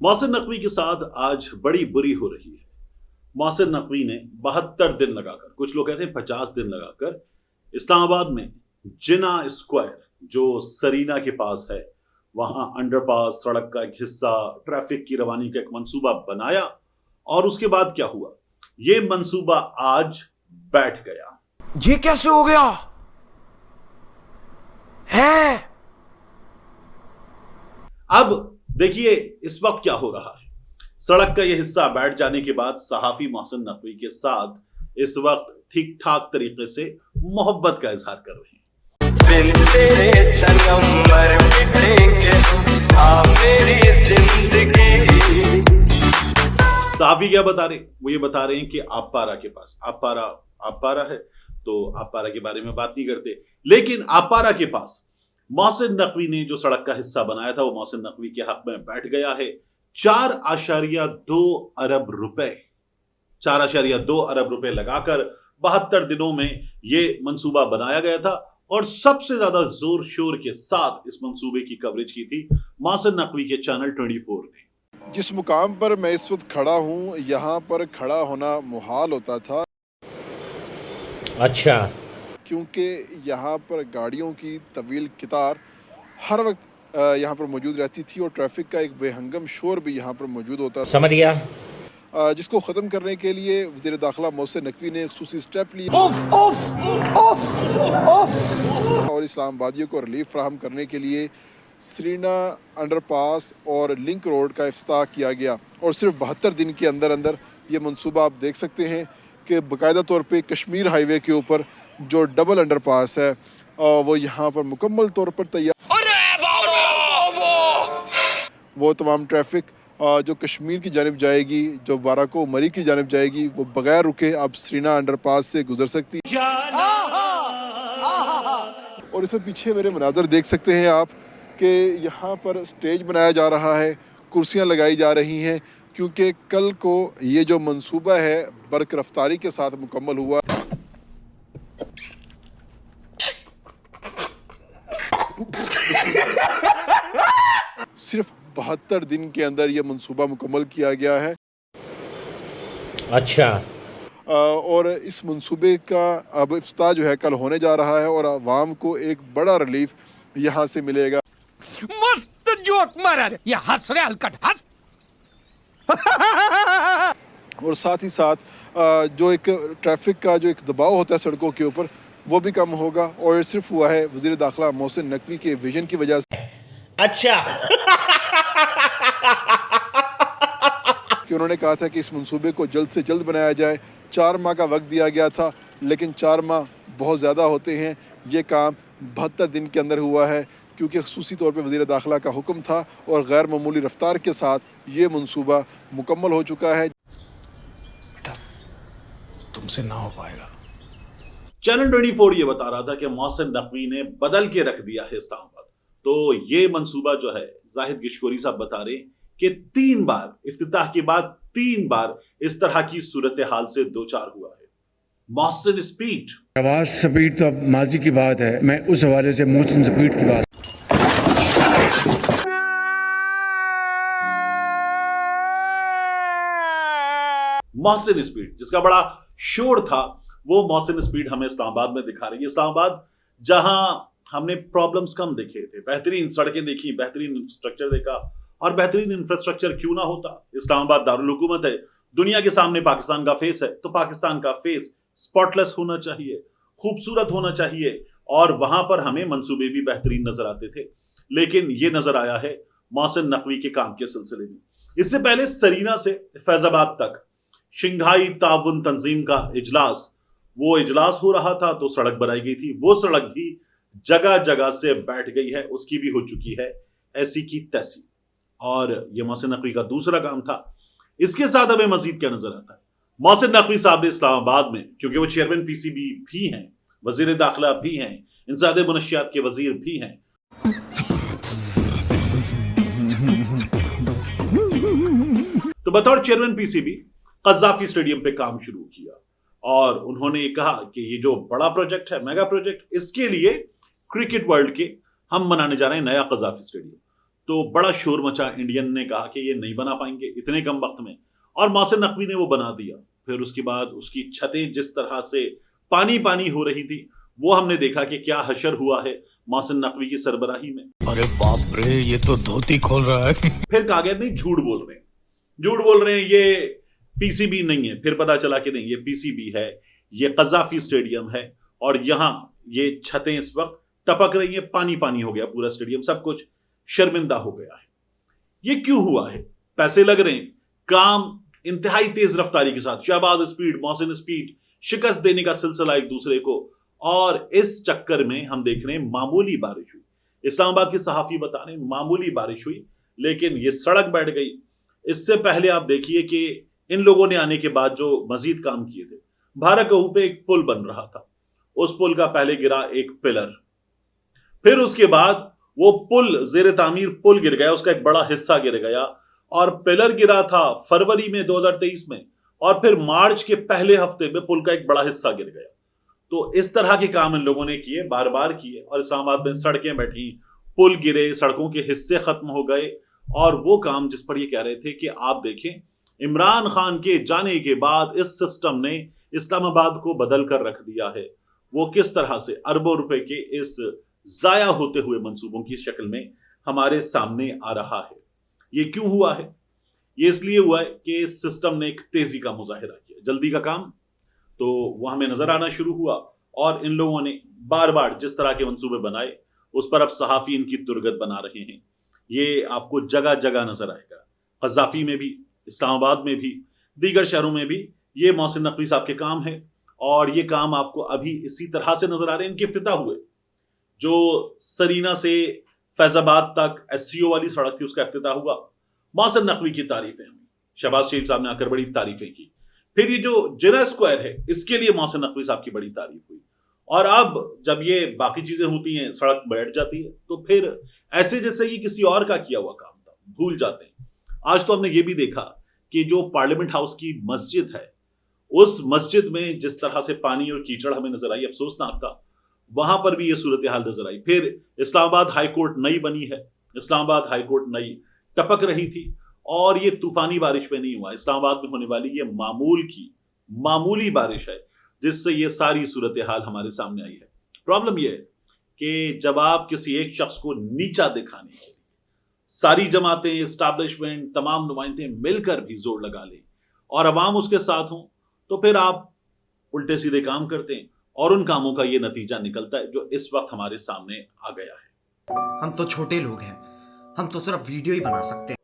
मोहसिन नकवी के साथ आज बड़ी बुरी हो रही है। मोहसिन नकवी ने 72 दिन लगाकर, कुछ लोग कहते हैं 50 दिन लगाकर, इस्लामाबाद में जिना स्क्वायर जो सरीना के पास है, वहां अंडरपास, सड़क का एक हिस्सा, ट्रैफिक की रवानी का एक मंसूबा बनाया। और उसके बाद क्या हुआ, ये मंसूबा आज बैठ गया। ये कैसे हो गया है? अब देखिए इस वक्त क्या हो रहा है। सड़क का यह हिस्सा बैठ जाने के बाद सहाफी मोहसिन नकवी के साथ इस वक्त ठीक ठाक तरीके से मोहब्बत का इजहार कर रहे हैं। सहाफी क्या बता रहे, वो ये बता रहे हैं कि आपपारा के पास, आपपारा है तो आपपारा के बारे में बात नहीं करते, लेकिन आपपारा के पास मोहसिन नकवी ने जो सड़क का हिस्सा बनाया था वो मोहसिन नकवी के हक में बैठ गया है। 4.2 अरब रुपए, 4.2 अरब रुपए लगाकर 72 दिनों में ये मंसूबा बनाया गया था। और सबसे ज्यादा जोर शोर के साथ इस मंसूबे की कवरेज की थी मोहसिन नकवी के चैनल 24 ने। जिस मुकाम पर मैं इस वक्त खड़ा हूँ, यहाँ पर खड़ा होना मुहाल होता था। अच्छा। क्योंकि यहाँ पर गाड़ियों की तवील कतार हर वक्त यहाँ पर मौजूद रहती थी और ट्रैफिक का एक बेहंगम शोर भी यहाँ पर मौजूद होता था। समझ गया। जिसको ख़त्म करने के लिए वज़ीर दाखिला मोहसिन नकवी ने खुसूसी स्टेप लिए और इस्लामाबादियों को रिलीफ फराहम करने के लिए सरीना अंडरपास और लिंक रोड का इफ्तिताह किया गया। और सिर्फ 72 दिन के अंदर अंदर ये मंसूबा आप देख सकते हैं कि बाकायदा तौर पे कश्मीर हाईवे के ऊपर जो डबल अंडरपास है वो यहाँ पर मुकम्मल तौर पर तैयार। वो तमाम ट्रैफिक जो कश्मीर की जानिब जाएगी, जो बाराको मरी की जानिब जाएगी, वो बगैर रुके अब सरीना अंडरपास से गुजर सकती है। और इसमें पीछे मेरे मनाजर देख सकते हैं आप कि यहाँ पर स्टेज बनाया जा रहा है, कुर्सियाँ लगाई जा रही हैं, क्योंकि कल को ये जो मंसूबा है बरक रफ्तारी के साथ मुकम्मल हुआ। सिर्फ 72 दिन के अंदर ये मंसूबा मुकम्मल किया गया है। अच्छा। और इस मंसूबे का अब इफ्तिताह जो है कल होने जा रहा है और आवाम को एक बड़ा रिलीफ यहाँ से मिलेगा। मस्त जोक मारा रे, ये हंस रहे हलकट हंस। और साथ ही साथ जो एक ट्रैफिक का जो एक दबाव होता है सड़कों के ऊपर वो भी कम होगा। और ये सिर्फ हुआ है वज़ीर दाखिला मोहसिन नकवी के विजन की वजह से। अच्छा। कि उन्होंने कहा था कि इस मंसूबे को जल्द से जल्द बनाया जाए। 4 माह का वक्त दिया गया था, लेकिन 4 माह बहुत ज़्यादा होते हैं। ये काम 72 दिन के अंदर हुआ है, क्योंकि खुसूसी तौर पे वज़ीर दाखिला का हुक्म था और गैर मामूली रफ्तार के साथ ये मंसूबा मुकम्मल हो चुका है। बेटा तुमसे ना हो पाएगा। चैनल 24 ये बता रहा था कि मोहसिन नकवी ने बदल के रख दिया है इस्लामाबाद। तो ये मंसूबा जो है, जाहिद गिशकोरी साहब बता रहे कि 3 बार इफ्तिताह के बाद 3 बार इस तरह की सूरत हाल से दो चार हुआ है। मोहसिन स्पीड, आवाज स्पीड तो अब माजी की बात है, मैं उस हवाले से मोहसिन स्पीड की बात। मोहसिन स्पीड जिसका बड़ा शोर था, वो मोहसिन स्पीड हमें इस्लामाबाद में दिखा रही है। इस्लामाबाद जहां हमने प्रॉब्लम्स कम देखे थे, बेहतरीन सड़कें देखी, बेहतरीन इंफ्रास्ट्रक्चर देखा। और बेहतरीन इंफ्रास्ट्रक्चर क्यों ना होता, इस्लामाबाद दारुल हुकूमत है, दुनिया के सामने पाकिस्तान का फेस है, तो पाकिस्तान का फेस स्पॉटलेस होना चाहिए, खूबसूरत होना चाहिए। और वहां पर हमें मंसूबे भी बेहतरीन नजर आते थे, लेकिन ये नजर आया है मोहसिन नकवी के काम के सिलसिले में। इससे पहले सरीना से फैजाबाद तक शंघाई ताउन तंजीम का इजलास, वो इजलास हो रहा था तो सड़क बनाई गई थी। वो सड़क भी जगह जगह से बैठ गई है, उसकी भी हो चुकी है ऐसी की तैसी। और ये मोहसिन नकवी का दूसरा काम था। इसके साथ हमें मजीद क्या नजर आता है, मोहसिन नकवी साहब ने इस्लामाबाद में, क्योंकि वो चेयरमैन पीसीबी भी हैं, वजीर दाखिला भी हैं, इंसादे मुनशियात के वजीर भी हैं, तो बतौर चेयरमैन पीसीबी कज़ाफी स्टेडियम पे काम शुरू किया। और उन्होंने कहा कि ये जो बड़ा प्रोजेक्ट है, मेगा प्रोजेक्ट, इसके लिए क्रिकेट वर्ल्ड के हम बनाने जा रहे हैं नया कज़ाफी स्टेडियम। तो बड़ा शोर मचा, इंडियन ने कहा कि ये नहीं बना पाएंगे इतने कम वक्त में, और मोहसिन नकवी ने वो बना दिया। फिर उसके बाद उसकी छतें जिस तरह से पानी पानी हो रही थी, वो हमने देखा कि क्या हशर हुआ है मोहसिन नकवी की सरबराही में। अरे बाप रे, ये तो धोती खोल रहा है। फिर कहा गया नहीं, झूठ बोल रहे हैं, ये पीसीबी नहीं है। फिर पता चला कि नहीं, ये पीसीबी है, ये कज़ाफी स्टेडियम है, और यहां ये छतें इस वक्त टपक रही है, पानी पानी हो गया पूरा स्टेडियम, सब कुछ शर्मिंदा हो गया है। ये क्यों हुआ है? पैसे लग रहे हैं, काम इंतहाई तेज रफ्तारी के साथ, शहबाज स्पीड, मोहसिन स्पीड, शिकस्त देने का सिलसिला एक दूसरे को, और इस चक्कर में हम देख रहे हैं मामूली बारिश हुई। इस्लामाबाद के सहाफी बता रहे हैं मामूली बारिश हुई, लेकिन ये सड़क बैठ गई। इससे पहले आप देखिए कि इन लोगों ने आने के बाद जो मजीद काम किए थे, भारतगहू पे एक पुल बन रहा था, उस पुल का पहले गिरा एक पिलर, फिर उसके बाद वो पुल जेर तामीर पुल गिर गया, उसका एक बड़ा हिस्सा गिर गया, और पिलर गिरा था फरवरी में 2023 में, और फिर मार्च के पहले हफ्ते में पुल का एक बड़ा हिस्सा गिर गया। तो इस तरह के काम इन लोगों ने किए, बार बार किए, और इस्लामाबाद में सड़कें बैठी, पुल गिरे, सड़कों के हिस्से खत्म हो गए। और वो काम जिस पर ये कह रहे थे कि आप देखें, इमरान खान के जाने के बाद इस सिस्टम ने इस्लामाबाद को बदल कर रख दिया है, वो किस तरह से अरबों रुपए के इस जाया होते हुए मंसूबों की शक्ल में हमारे सामने आ रहा है। ये क्यों हुआ है? ये इसलिए हुआ है कि इस सिस्टम ने एक तेजी का मुजाहिरा किया, जल्दी का काम, तो वो हमें नजर आना शुरू हुआ। और इन लोगों ने बार बार जिस तरह के मंसूबे बनाए, उस पर अब सहाफी इनकी तुरगत बना रहे हैं। ये आपको जगह जगह नजर आएगा, कज़ाफी में भी, इस्लामाबाद में भी, दीगर शहरों में भी ये मोहसिन नकवी साहब के काम है। और ये काम आपको अभी इसी तरह से नजर आ रहे हैं। इनके इफ्तिताह हुए, जो सरीना से फैजाबाद तक एससीओ वाली सड़क थी, उसका इफ्तिताह हुआ, मोहसिन नकवी की तारीफें हुई, शहबाज शरीफ साहब ने आकर बड़ी तारीफें की। फिर ये जो जिना स्क्वायर है, इसके लिए मोहसिन नकवी साहब की बड़ी तारीफ हुई। और अब जब ये बाकी चीजें होती हैं, सड़क बैठ जाती है, तो फिर ऐसे जैसे ये किसी और का किया हुआ काम था, भूल जाते हैं। आज तो हमने ये भी देखा कि जो पार्लियामेंट हाउस की मस्जिद है, उस मस्जिद में जिस तरह से पानी और कीचड़ हमें नजर आई, अफसोसनाक था, वहां पर भी ये सूरत हाल नजर आई। फिर इस्लामाबाद हाईकोर्ट नई बनी है, इस्लामाबाद हाईकोर्ट नई टपक रही थी, और ये तूफानी बारिश पे नहीं हुआ। इस्लामाबाद में होने वाली ये मामूली बारिश है, जिससे ये सारी सूरत हाल हमारे सामने आई है। प्रॉब्लम ये है कि जब आप किसी एक शख्स को नीचा दिखाने के लिए सारी जमातें, एस्टैब्लिशमेंट, तमाम नुमाइंदे मिलकर भी जोर लगा लें और अवाम उसके साथ हों, तो फिर आप उल्टे सीधे काम करते हैं, और उन कामों का ये नतीजा निकलता है जो इस वक्त हमारे सामने आ गया है। हम तो छोटे लोग हैं, हम तो सिर्फ वीडियो ही बना सकते हैं।